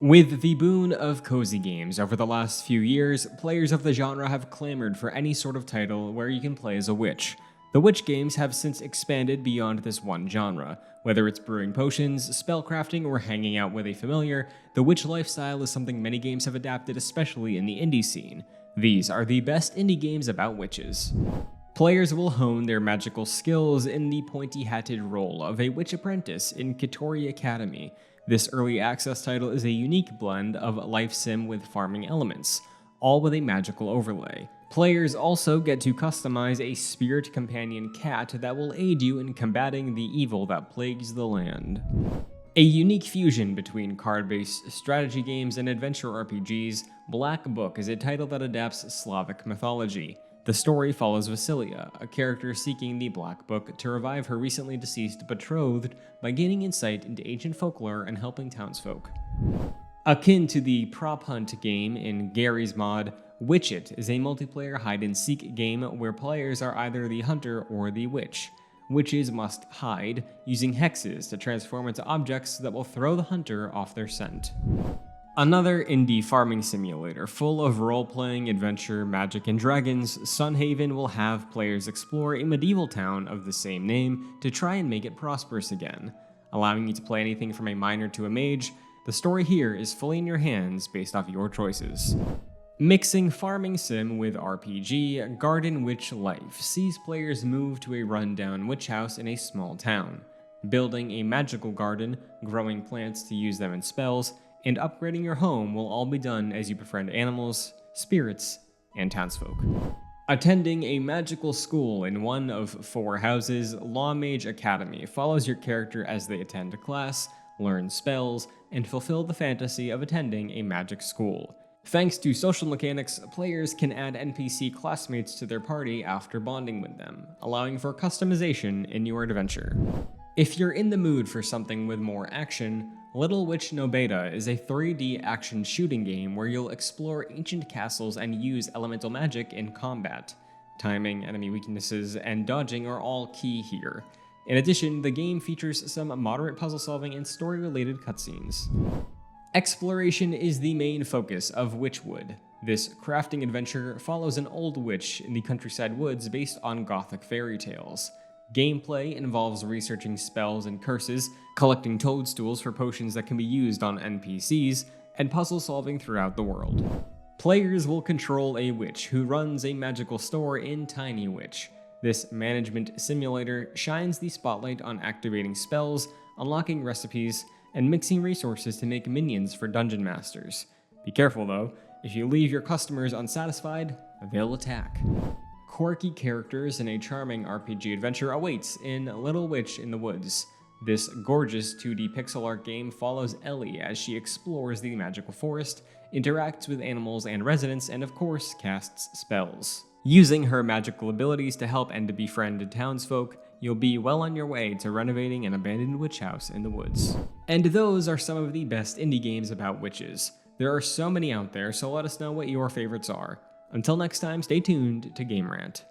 With the boon of cozy games over the last few years, players of the genre have clamored for any sort of title where you can play as a witch. The witch games have since expanded beyond this one genre. Whether it's brewing potions, spellcrafting, or hanging out with a familiar, the witch lifestyle is something many games have adapted, especially in the indie scene. These are the best indie games about witches. Players will hone their magical skills in the pointy-hatted role of a witch apprentice in Kitori Academy. This early access title is a unique blend of life sim with farming elements, all with a magical overlay. Players also get to customize a spirit companion cat that will aid you in combating the evil that plagues the land. A unique fusion between card-based strategy games and adventure RPGs, Black Book is a title that adapts Slavic mythology. The story follows Vasilia, a character seeking the Black Book to revive her recently deceased betrothed by gaining insight into ancient folklore and helping townsfolk. Akin to the prop hunt game in Gary's mod, Witch It is a multiplayer hide-and-seek game where players are either the hunter or the witch. Witches must hide, using hexes to transform into objects that will throw the hunter off their scent. Another indie farming simulator full of role-playing, adventure, magic, and dragons, Sunhaven will have players explore a medieval town of the same name to try and make it prosperous again. Allowing you to play anything from a miner to a mage, the story here is fully in your hands based off your choices. Mixing farming sim with RPG, Garden Witch Life sees players move to a rundown witch house in a small town. Building a magical garden, growing plants to use them in spells, and upgrading your home will all be done as you befriend animals, spirits, and townsfolk. Attending a magical school in one of 4 houses, Law Mage Academy follows your character as they attend a class, learn spells, and fulfill the fantasy of attending a magic school. Thanks to social mechanics, players can add NPC classmates to their party after bonding with them, allowing for customization in your adventure. If you're in the mood for something with more action, Little Witch No Beta is a 3D action shooting game where you'll explore ancient castles and use elemental magic in combat. Timing, enemy weaknesses, and dodging are all key here. In addition, the game features some moderate puzzle solving and story-related cutscenes. Exploration is the main focus of Witchwood. This crafting adventure follows an old witch in the countryside woods based on Gothic fairy tales. Gameplay involves researching spells and curses, collecting toadstools for potions that can be used on NPCs, and puzzle solving throughout the world. Players will control a witch who runs a magical store in Tiny Witch. This management simulator shines the spotlight on activating spells, unlocking recipes, and mixing resources to make minions for dungeon masters. Be careful though, if you leave your customers unsatisfied, they'll attack. Quirky characters and a charming RPG adventure awaits in Little Witch in the Woods. This gorgeous 2D pixel art game follows Ellie as she explores the magical forest, interacts with animals and residents, and of course casts spells. Using her magical abilities to help and to befriend townsfolk, you'll be well on your way to renovating an abandoned witch house in the woods. And those are some of the best indie games about witches. There are so many out there, so let us know what your favorites are. Until next time, stay tuned to Game Rant.